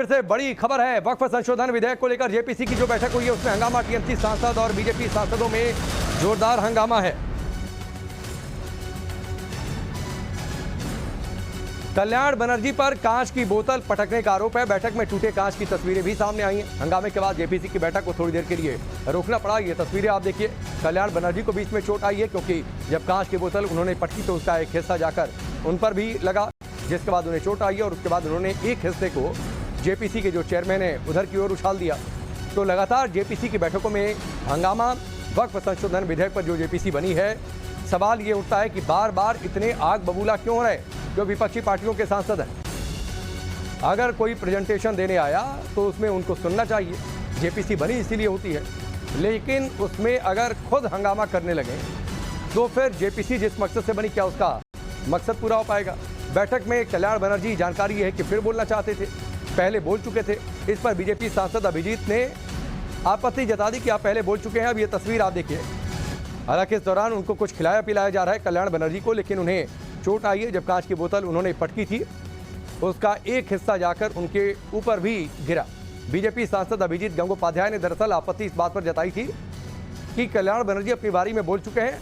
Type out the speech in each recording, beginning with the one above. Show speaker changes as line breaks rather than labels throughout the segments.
फिर से बड़ी खबर है। वक्फ संशोधन विधेयक को लेकर जेपीसी की जो बैठक हुई है उसमें हंगामा। टीएमसी सांसद और बीजेपी सांसदों में जोरदार हंगामा है। कल्याण बनर्जी पर कांच की बोतल पटकने का आरोप है। बैठक में टूटे कांच की तस्वीरें भी सामने आई हैं। हंगामे के बाद जेपीसी की बैठक को थोड़ी देर के लिए रोकना पड़ा। ये तस्वीरें आप देखिए। कल्याण बनर्जी को बीच में चोट आई है क्योंकि जब कांच की बोतल उन्होंने पटकी तो उसका एक हिस्सा जाकर उन पर भी लगा, जिसके बाद उन्हें चोट आई है और उसके बाद उन्होंने एक हिस्से को जेपीसी के जो चेयरमैन है उधर की ओर उछाल दिया। तो लगातार जेपीसी की बैठकों में हंगामा। वक्फ संशोधन विधेयक पर जो जेपीसी बनी है, सवाल ये उठता है कि बार बार इतने आग बबूला क्यों हो रहे जो विपक्षी पार्टियों के सांसद हैं। अगर कोई प्रेजेंटेशन देने आया तो उसमें उनको सुनना चाहिए। जेपीसी बनी इसीलिए होती है, लेकिन उसमें अगर खुद हंगामा करने लगे तो फिर जेपीसी जिस मकसद से बनी, क्या उसका मकसद पूरा हो पाएगा? बैठक में कल्याण बनर्जी जानकारी है कि फिर बोलना चाहते थे, पहले बोल चुके थे। इस पर बीजेपी सांसद अभिजीत ने आपत्ति जता दी कि आप पहले बोल चुके हैं। अब ये तस्वीर आप देखिए। हालांकि इस दौरान उनको कुछ खिलाया पिलाया जा रहा है कल्याण बनर्जी को, लेकिन उन्हें चोट आई है। जब कांच की बोतल उन्होंने पटकी थी उसका एक हिस्सा जाकर उनके ऊपर भी गिरा। बीजेपी सांसद अभिजीत गंगोपाध्याय ने दरअसल आपत्ति इस बात पर जताई थी कि कल्याण बनर्जी अपनी बारी में बोल चुके हैं।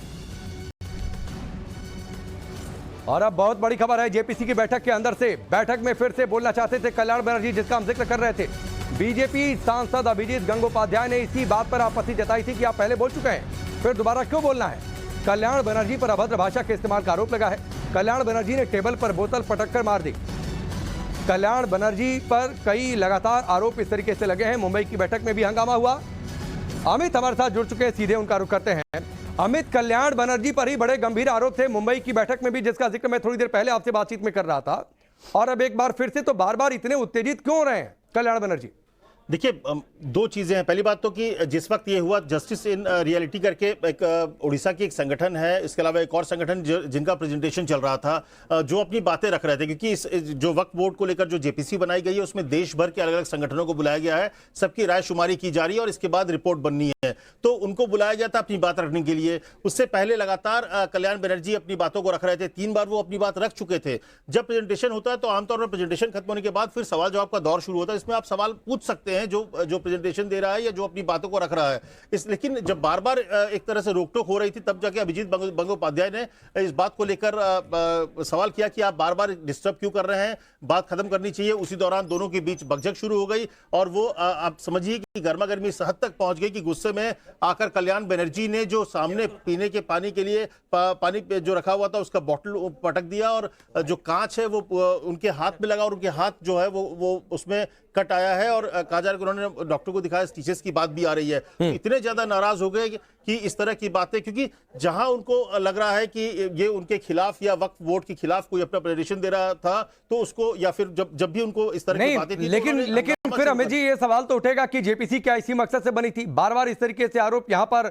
और अब बहुत बड़ी खबर है जेपीसी की बैठक के अंदर से। बैठक में फिर से बोलना चाहते थे कल्याण बनर्जी, जिसका हम जिक्र कर रहे थे। बीजेपी सांसद अभिजीत गंगोपाध्याय ने इसी बात पर आपत्ति जताई थी कि आप पहले बोल चुके हैं, फिर दोबारा क्यों बोलना है? कल्याण बनर्जी पर अभद्र भाषा के इस्तेमाल का आरोप लगा है। कल्याण बनर्जी ने टेबल पर बोतल पटककर मार दी। कल्याण बनर्जी पर कई लगातार आरोप इस तरीके से लगे हैं। मुंबई की बैठक में भी हंगामा हुआ। अमित हमारे साथ जुड़ चुके हैं, सीधे उनका रुख करते हैं। अमित, कल्याण बनर्जी पर ही बड़े गंभीर आरोप थे मुंबई की बैठक में भी, जिसका जिक्र मैं थोड़ी देर पहले आपसे बातचीत में कर रहा था, और अब एक बार फिर से तो बार बार इतने उत्तेजित क्यों रहे हैं कल्याण बनर्जी?
देखिए, दो चीजें हैं। पहली बात तो कि जिस वक्त ये हुआ, जस्टिस इन रियलिटी करके एक उड़ीसा की एक संगठन है, इसके अलावा एक और संगठन जिनका प्रेजेंटेशन चल रहा था, जो अपनी बातें रख रहे थे, क्योंकि इस जो वक्फ बोर्ड को लेकर जो जेपीसी बनाई गई है उसमें देश भर के अलग अलग संगठनों को बुलाया गया है। सबकी राय शुमारी की जा रही है और इसके बाद रिपोर्ट बननी है, तो उनको बुलाया गया था अपनी बात रखने के लिए। उससे पहले लगातार कल्याण बनर्जी अपनी बातों को रख रहे थे। 3 बार वो अपनी बात रख चुके थे। जब प्रेजेंटेशन होता है तो आमतौर पर प्रेजेंटेशन खत्म होने के बाद फिर सवाल जवाब का दौर शुरू होता है। इसमें आप सवाल पूछ सकते हैं जो प्रेजेंटेशन दे रहा है या जो अपनी बातों को रख रहा है। लेकिन जब बार बार एक तरह से रोक टोक हो रही थी, तब जाके अभिजीत गंगोपाध्याय ने इस बात को लेकर सवाल किया कि आप बार बार डिस्टर्ब क्यों कर रहे हैं, बात खत्म करनी चाहिए। उसी दौरान दोनों के बीच बकझक शुरू हो गई और वो आप समझिए कि गर्मा गर्मी इस हद तक पहुंच गई कि गुस्से में आकर कल्याण बनर्जी ने जो सामने पीने के पानी के लिए पानी जो रखा हुआ था उसका बॉटल पटक दिया और जो कांच है वो उनके हाथ में लगा और उनके हाथ जो है वो उसमें कट आया है। और कहा जा रहा है कि उन्होंने डॉक्टर को दिखाया, स्टिचेस की बात भी आ रही है। इतने ज्यादा नाराज हो गए कि इस तरह की बातें, क्योंकि जहां उनको लग रहा है कि ये उनके खिलाफ या वक्फ बोर्ड के खिलाफ कोई अपना प्रेजेंटेशन दे रहा था, तो उसको या फिर जब भी उनको इस तरह की बातें थी,
लेकिन फिर अमित जी ये सवाल तो उठेगा कि जेपीसी क्या इसी मकसद से बनी थी? बार बार इस तरीके से आरोप। यहां पर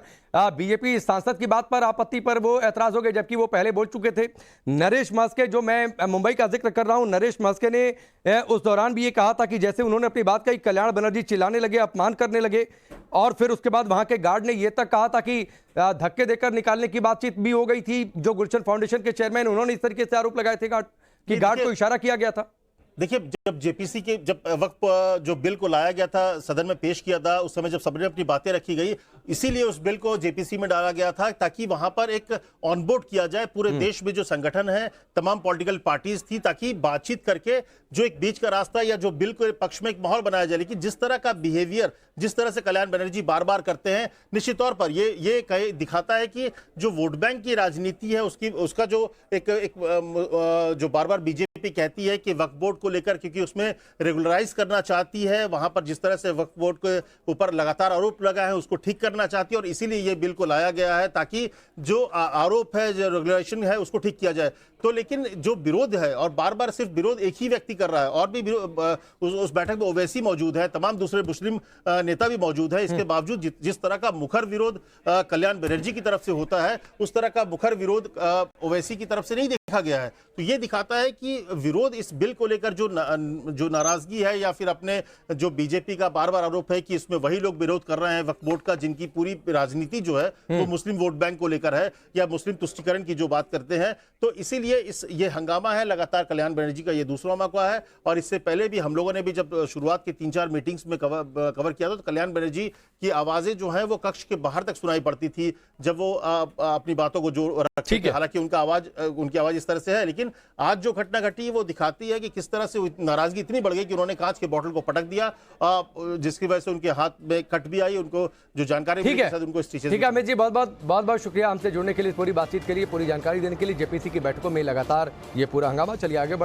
बीजेपी सांसद की बात पर, आपत्ति पर वो ऐतराज हो गए, जबकि वो पहले बोल चुके थे। नरेश मस्के, जो मैं मुंबई का जिक्र कर रहा हूं, नरेश मस्के ने उस दौरान भी ये कहा था कि जैसे उन्होंने अपनी बात कही, कल्याण बनर्जी चिल्लाने लगे, अपमान करने लगे, और फिर उसके बाद वहां के गार्ड ने यह तक कहा था कि धक्के देकर निकालने की बातचीत भी हो गई थी। जो गुलशन फाउंडेशन के चेयरमैन, उन्होंने इस तरीके से आरोप लगाए थे कि गार्ड को इशारा किया गया था।
देखिए, जब जेपीसी के वक्त जो बिल को लाया गया था, सदन में पेश किया था, उस समय जब सबने अपनी बातें रखी गई, इसीलिए उस बिल को जेपीसी में डाला गया था ताकि वहां पर एक ऑनबोर्ड किया जाए पूरे देश में जो संगठन है, तमाम पॉलिटिकल पार्टीज थी, ताकि बातचीत करके जो एक बीच का रास्ता या जो बिल के पक्ष में एक माहौल बनाया जाए। लेकिन जिस तरह का बिहेवियर, जिस तरह से कल्याण बनर्जी बार बार करते हैं, निश्चित तौर पर ये दिखाता है कि जो वोट बैंक की राजनीति है उसका जो जो बार बार बीजेपी कहती है कि वक्फ बोर्ड को लेकर, क्योंकि उसमें रेगुलराइज करना चाहती है, वहां पर जिस तरह से वक्फ बोर्ड के ऊपर लगातार आरोप लगा है उसको ठीक करना चाहती है, और इसीलिए ये बिल को लाया गया है ताकि जो आरोप है, जो रेगुलेशन है, उसको ठीक किया जाए। तो लेकिन जो विरोध है, और बार बार सिर्फ विरोध एक ही व्यक्ति कर रहा है, और भी उस बैठक में ओवैसी मौजूद है, तमाम दूसरे मुस्लिम नेता भी मौजूद है, इसके बावजूद जिस तरह का मुखर विरोध कल्याण बनर्जी की तरफ से होता है, उस तरह का मुखर विरोध ओवैसी की तरफ से नहीं देखा गया है। तो ये दिखाता है कि विरोध इस बिल को लेकर जो नाराजगी है, या फिर अपने जो बीजेपी का बार बार आरोप है कि इसमें वही लोग विरोध कर रहे हैं वक्फ बोर्ड का जिनकी पूरी राजनीति जो है वो मुस्लिम वोट बैंक को लेकर है या मुस्लिम तुष्टीकरण की जो बात करते हैं, तो इसीलिए लिए ये हंगामा है लगातार। कल्याण बनर्जी का ये दूसरा मौका है, और इससे पहले भी हम लोगों ने भी जब शुरुआत की 3-4 मीटिंग्स में कवर किया था, तो कल्याण बनर्जी की आवाजें जो हैं वो कक्ष के बाहर तक सुनाई पड़ती थी जब वो अपनी बातों को जोड़ रखते थे। हालांकि उनकी आवाज इस तरह से है, लेकिन आज जो घटना घटी वो दिखाती है कि किस तरह से नाराजगी इतनी बढ़ गई कि उन्होंने कांच के बॉटल को पटक दिया, जिसकी वजह से उनके हाथ में कट भी आई। उनको जो जानकारी मिली शायद उनको स्टिचेस।
ठीक है अमित जी, बहुत बहुत शुक्रिया हमसे जुड़ने के लिए, पूरी बातचीत के लिए, पूरी जानकारी देने के लिए। जेपीसी की बैठकों में लगातार ये पूरा हंगामा। चलिए आगे